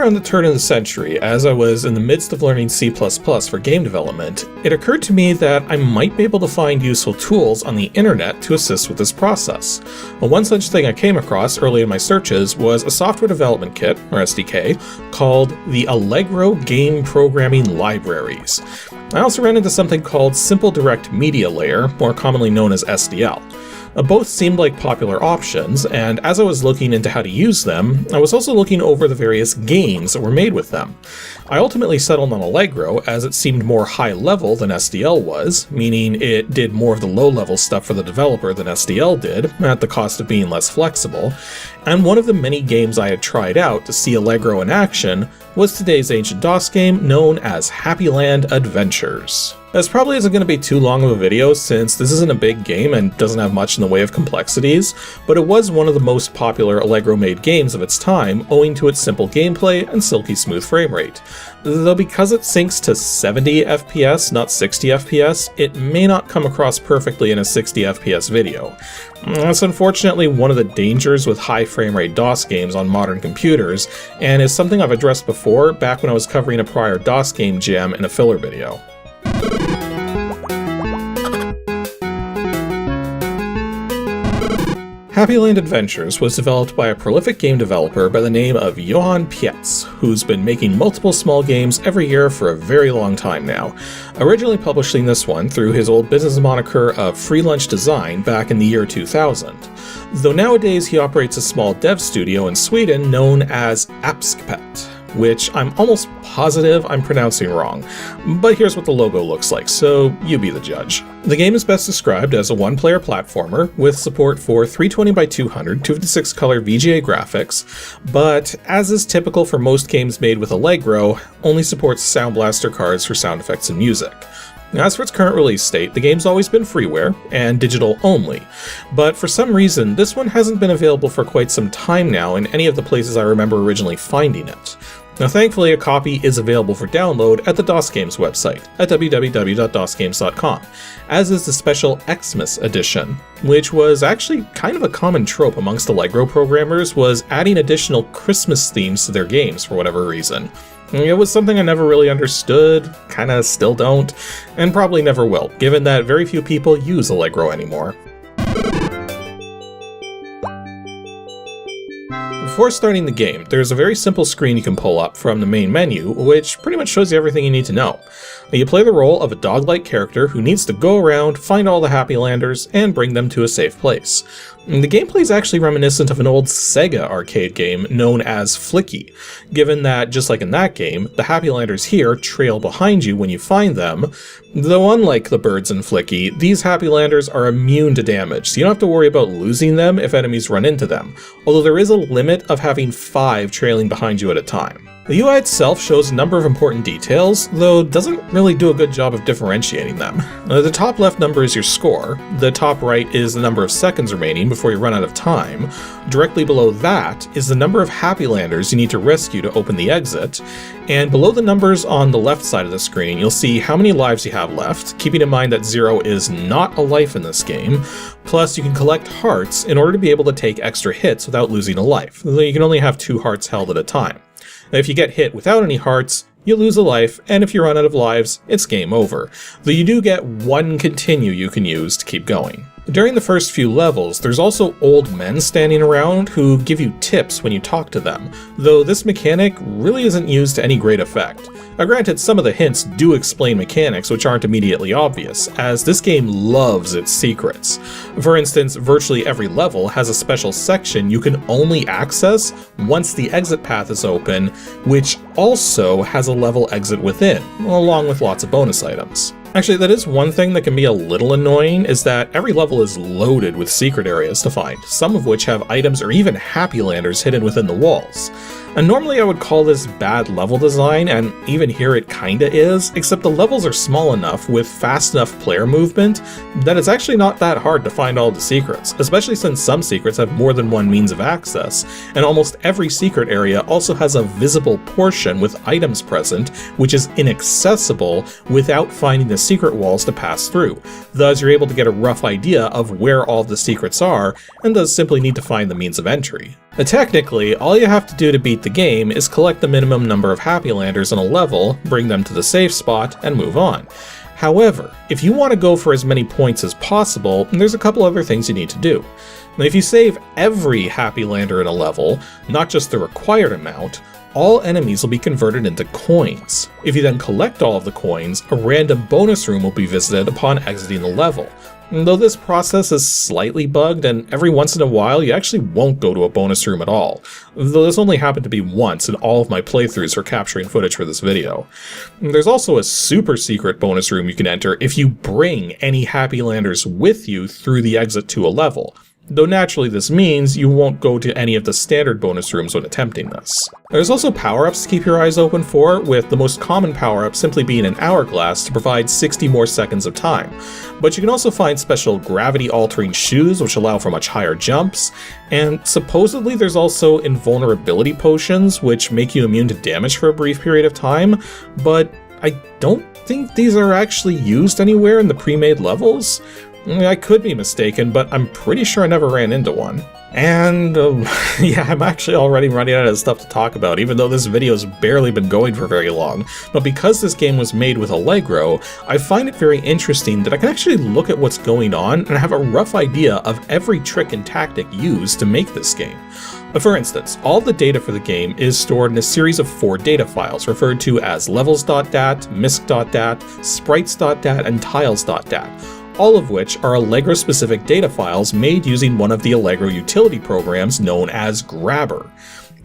around the turn of the century, as I was in the midst of learning C++ for game development, it occurred to me that I might be able to find useful tools on the internet to assist with this process. Well, one such thing I came across early in my searches was a software development kit, or SDK, called the Allegro Game Programming Libraries. I also ran into something called Simple Direct Media Layer, more commonly known as SDL. Both seemed like popular options, and as I was looking into how to use them, I was also looking over the various games that were made with them. I ultimately settled on Allegro as it seemed more high-level than SDL was, meaning it did more of the low-level stuff for the developer than SDL did, at the cost of being less flexible, and one of the many games I had tried out to see Allegro in action was today's ancient DOS game known as Happyland Adventures. This probably isn't going to be too long of a video since this isn't a big game and doesn't have much in the way of complexities, but it was one of the most popular Allegro-made games of its time owing to its simple gameplay and silky smooth frame rate. Though because it syncs to 70 FPS, not 60 FPS, it may not come across perfectly in a 60 FPS video. That's unfortunately one of the dangers with high frame rate DOS games on modern computers, and is something I've addressed before back when I was covering a prior DOS game jam in a filler video. Happyland Adventures was developed by a prolific game developer by the name of Johan Peitz, who's been making multiple small games every year for a very long time now, originally publishing this one through his old business moniker of Free Lunch Design back in the year 2000. Though nowadays he operates a small dev studio in Sweden known as Apskeppet, which I'm almost positive I'm pronouncing wrong, but here's what the logo looks like, so you be the judge. The game is best described as a one-player platformer with support for 320x200 256 color VGA graphics, but as is typical for most games made with Allegro, only supports Sound Blaster cards for sound effects and music. As for its current release state, the game's always been freeware and digital only, but for some reason this one hasn't been available for quite some time now in any of the places I remember originally finding it. Now thankfully a copy is available for download at the DOS Games website at www.dosgames.com, as is the special Xmas edition, which was actually kind of a common trope amongst Allegro programmers, was adding additional Christmas themes to their games for whatever reason. It was something I never really understood, kinda still don't, and probably never will, given that very few people use Allegro anymore. Before starting the game, there's a very simple screen you can pull up from the main menu, which pretty much shows you everything you need to know. You play the role of a dog-like character who needs to go around, find all the Happylanders, and bring them to a safe place. The gameplay is actually reminiscent of an old Sega arcade game known as Flicky, given that, just like in that game, the Happylanders here trail behind you when you find them, though unlike the birds in Flicky, these Happylanders are immune to damage, so you don't have to worry about losing them if enemies run into them, although there is a limit of having 5 trailing behind you at a time. The UI itself shows a number of important details, though doesn't really do a good job of differentiating them. The top left number is your score, the top right is the number of seconds remaining before you run out of time, directly below that is the number of Happylanders you need to rescue to open the exit, and below the numbers on the left side of the screen you'll see how many lives you have left, keeping in mind that 0 is not a life in this game, plus you can collect hearts in order to be able to take extra hits without losing a life, though you can only have 2 hearts held at a time. Now, if you get hit without any hearts, you lose a life, and if you run out of lives, it's game over, though you do get 1 continue you can use to keep going. During the first few levels, there's also old men standing around who give you tips when you talk to them, though this mechanic really isn't used to any great effect. Now granted, some of the hints do explain mechanics which aren't immediately obvious, as this game loves its secrets. For instance, virtually every level has a special section you can only access once the exit path is open, which also has a level exit within, along with lots of bonus items. Actually, that is one thing that can be a little annoying, is that every level is loaded with secret areas to find, some of which have items or even Happylanders hidden within the walls. And normally I would call this bad level design, and even here it kinda is, except the levels are small enough with fast enough player movement that it's actually not that hard to find all the secrets, especially since some secrets have more than one means of access, and almost every secret area also has a visible portion with items present, which is inaccessible without finding the secret walls to pass through. Thus, you're able to get a rough idea of where all of the secrets are, and thus simply need to find the means of entry. Technically, all you have to do to beat the game is collect the minimum number of Happylanders in a level, bring them to the safe spot, and move on. However, if you want to go for as many points as possible, there's a couple other things you need to do. Now, if you save every Happylander in a level, not just the required amount, all enemies will be converted into coins. If you then collect all of the coins, a random bonus room will be visited upon exiting the level. Though this process is slightly bugged, and every once in a while you actually won't go to a bonus room at all, though this only happened to be once in all of my playthroughs for capturing footage for this video. There's also a super secret bonus room you can enter if you bring any Happylanders with you through the exit to a level, though naturally this means you won't go to any of the standard bonus rooms when attempting this. There's also power-ups to keep your eyes open for, with the most common power-up simply being an hourglass to provide 60 more seconds of time. But you can also find special gravity-altering shoes which allow for much higher jumps, and supposedly there's also invulnerability potions which make you immune to damage for a brief period of time, but I don't think these are actually used anywhere in the pre-made levels. I could be mistaken, but I'm pretty sure I never ran into one. And yeah, I'm actually already running out of stuff to talk about, even though this video's barely been going for very long. But because this game was made with Allegro, I find it very interesting that I can actually look at what's going on and have a rough idea of every trick and tactic used to make this game. For instance, all the data for the game is stored in a series of 4 data files referred to as levels.dat, misc.dat, sprites.dat, and tiles.dat. All of which are Allegro-specific data files made using one of the Allegro utility programs known as Grabber.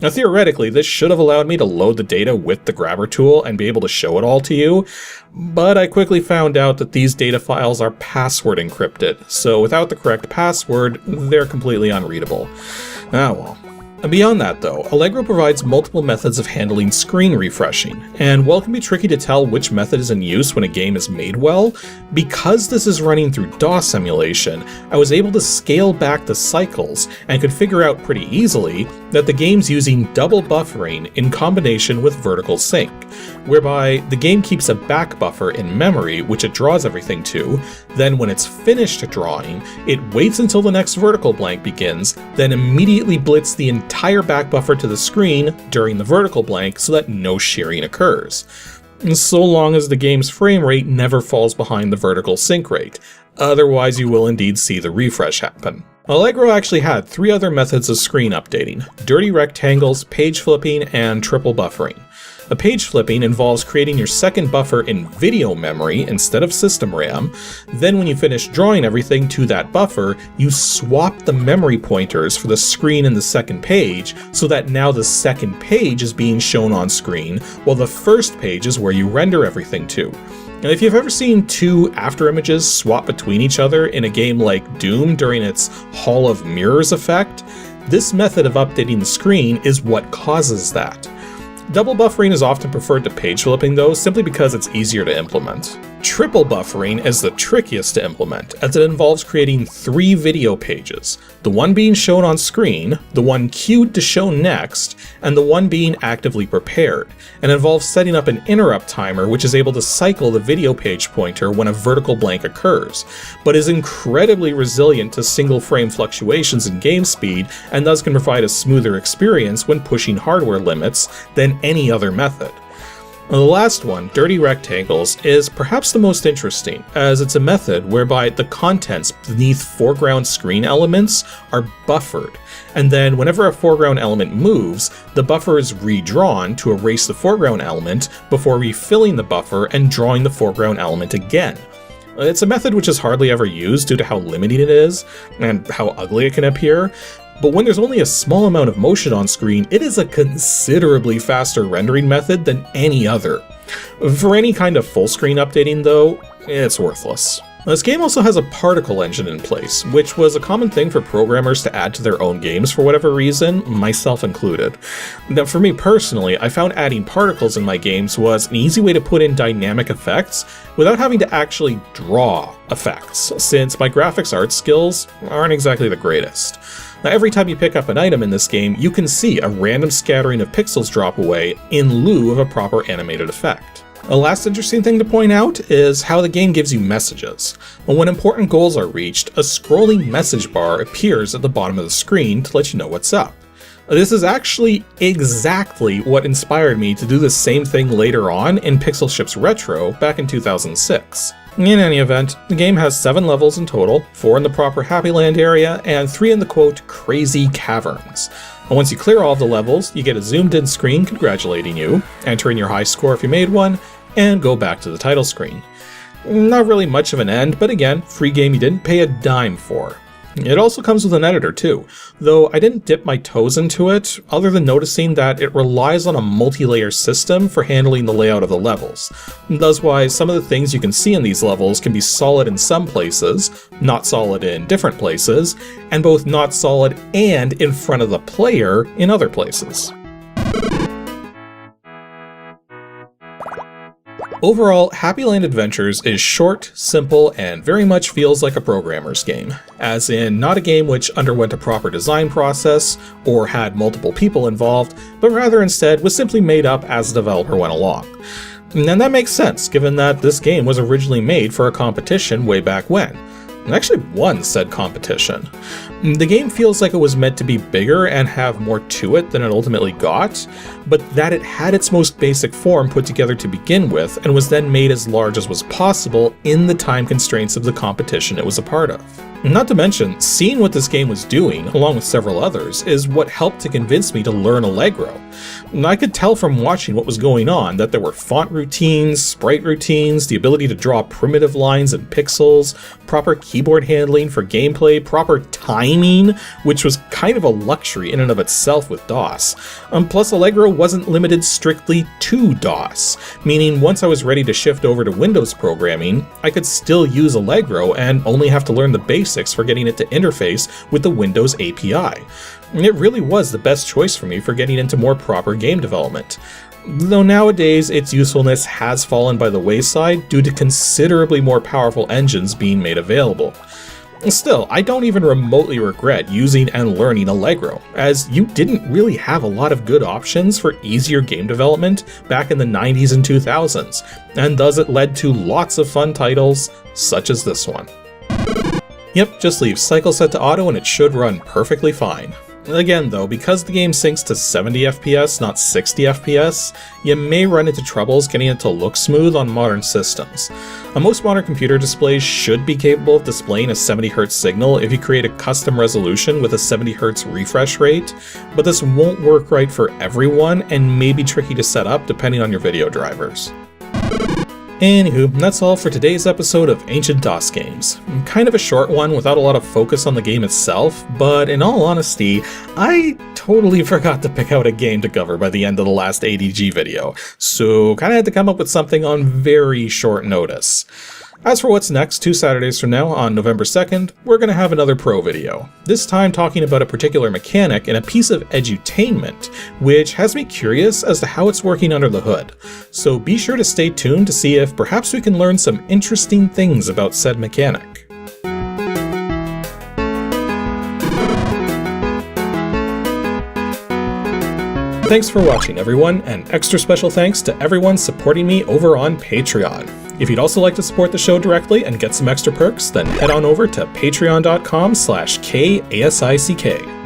Now theoretically, this should have allowed me to load the data with the Grabber tool and be able to show it all to you, but I quickly found out that these data files are password encrypted, so without the correct password, they're completely unreadable. Ah well. Beyond that though, Allegro provides multiple methods of handling screen refreshing, and while it can be tricky to tell which method is in use when a game is made well, because this is running through DOS emulation, I was able to scale back the cycles and could figure out pretty easily that the game's using double buffering in combination with vertical sync, whereby the game keeps a back buffer in memory which it draws everything to, then when it's finished drawing, it waits until the next vertical blank begins, then immediately blitz the entire back buffer to the screen during the vertical blank so that no shearing occurs, so long as the game's frame rate never falls behind the vertical sync rate. Otherwise you will indeed see the refresh happen. Allegro actually had 3 other methods of screen updating: dirty rectangles, page flipping, and triple buffering. A page flipping involves creating your second buffer in video memory instead of system RAM. Then when you finish drawing everything to that buffer, you swap the memory pointers for the screen in the second page so that now the second page is being shown on screen, while the first page is where you render everything to. And if you've ever seen 2 after images swap between each other in a game like Doom during its Hall of Mirrors effect, this method of updating the screen is what causes that. Double buffering is often preferred to page flipping though, simply because it's easier to implement. Triple buffering is the trickiest to implement, as it involves creating 3 video pages, the one being shown on screen, the one queued to show next, and the one being actively prepared, and involves setting up an interrupt timer which is able to cycle the video page pointer when a vertical blank occurs, but is incredibly resilient to single frame fluctuations in game speed and thus can provide a smoother experience when pushing hardware limits than any other method. The last one, dirty rectangles, is perhaps the most interesting, as it's a method whereby the contents beneath foreground screen elements are buffered, and then whenever a foreground element moves, the buffer is redrawn to erase the foreground element before refilling the buffer and drawing the foreground element again. It's a method which is hardly ever used due to how limiting it is, and how ugly it can appear, but when there's only a small amount of motion on screen, it is a considerably faster rendering method than any other. For any kind of full screen updating though, it's worthless. This game also has a particle engine in place, which was a common thing for programmers to add to their own games for whatever reason, myself included. Now for me personally, I found adding particles in my games was an easy way to put in dynamic effects without having to actually draw effects, since my graphics art skills aren't exactly the greatest. Now every time you pick up an item in this game, you can see a random scattering of pixels drop away in lieu of a proper animated effect. The last interesting thing to point out is how the game gives you messages. When important goals are reached, a scrolling message bar appears at the bottom of the screen to let you know what's up. This is actually exactly what inspired me to do the same thing later on in Pixelmusement Retro back in 2006. In any event, the game has 7 levels in total, 4 in the proper Happyland area, and 3 in the quote, crazy caverns. And once you clear all of the levels, you get a zoomed in screen congratulating you, enter in your high score if you made one, and go back to the title screen. Not really much of an end, but again, free game you didn't pay a dime for. It also comes with an editor too, though I didn't dip my toes into it, other than noticing that it relies on a multi-layer system for handling the layout of the levels. Thus why some of the things you can see in these levels can be solid in some places, not solid in different places, and both not solid and in front of the player in other places. Overall, Happyland Adventures is short, simple, and very much feels like a programmer's game, as in not a game which underwent a proper design process or had multiple people involved, but rather instead was simply made up as the developer went along. And that makes sense, given that this game was originally made for a competition way back when. And actually won said competition. The game feels like it was meant to be bigger and have more to it than it ultimately got, but that it had its most basic form put together to begin with and was then made as large as was possible in the time constraints of the competition it was a part of. Not to mention, seeing what this game was doing, along with several others, is what helped to convince me to learn Allegro. And I could tell from watching what was going on that there were font routines, sprite routines, the ability to draw primitive lines and pixels, proper keyboard handling for gameplay, proper timing, which was kind of a luxury in and of itself with DOS. Plus Allegro wasn't limited strictly to DOS, meaning once I was ready to shift over to Windows programming, I could still use Allegro and only have to learn the basics for getting it to interface with the Windows API. And it really was the best choice for me for getting into more proper game development. Though nowadays its usefulness has fallen by the wayside due to considerably more powerful engines being made available. Still, I don't even remotely regret using and learning Allegro, as you didn't really have a lot of good options for easier game development back in the 90s and 2000s, and thus it led to lots of fun titles such as this one. Yep, just leave cycle set to auto and it should run perfectly fine. Again though, because the game syncs to 70 FPS, not 60 FPS, you may run into troubles getting it to look smooth on modern systems. Most modern computer displays should be capable of displaying a 70Hz signal if you create a custom resolution with a 70Hz refresh rate, but this won't work right for everyone and may be tricky to set up depending on your video drivers. Anywho, that's all for today's episode of Ancient DOS Games. Kind of a short one without a lot of focus on the game itself, but in all honesty, I totally forgot to pick out a game to cover by the end of the last ADG video, so kinda had to come up with something on very short notice. As for what's next, 2 Saturdays from now, on November 2nd, we're going to have another pro video, this time talking about a particular mechanic in a piece of edutainment, which has me curious as to how it's working under the hood. So be sure to stay tuned to see if perhaps we can learn some interesting things about said mechanic. Thanks for watching everyone, and extra special thanks to everyone supporting me over on Patreon. If you'd also like to support the show directly and get some extra perks, then head on over to patreon.com/KASICK.